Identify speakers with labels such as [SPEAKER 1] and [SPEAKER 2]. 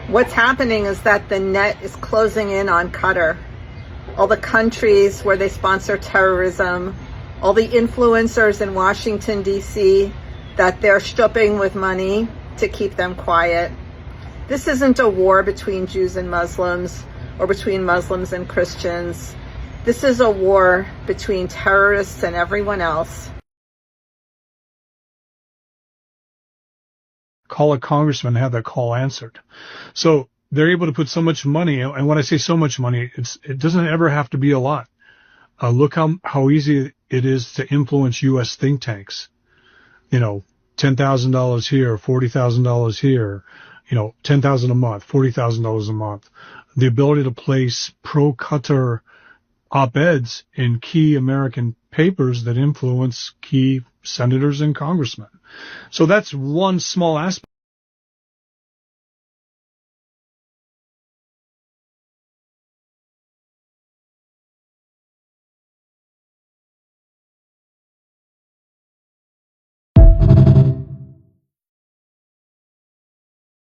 [SPEAKER 1] What's happening is that the net is closing in on Qatar. All the countries where they sponsor terrorism, all the influencers in Washington, D.C., that they're stripping with money to keep them quiet. This isn't a war between Jews and Muslims or between Muslims and Christians. This is a war between terrorists and everyone else.
[SPEAKER 2] Call a congressman and have that call answered. So they're able to put so much money, and when I say so much money, it doesn't ever have to be a lot. Look how easy it is to influence U.S. think tanks. $10,000 here, $40,000 here, $10,000 a month, $40,000 a month. The ability to place pro-Qatar op-eds in key American papers that influence key senators and congressmen. So that's one small aspect.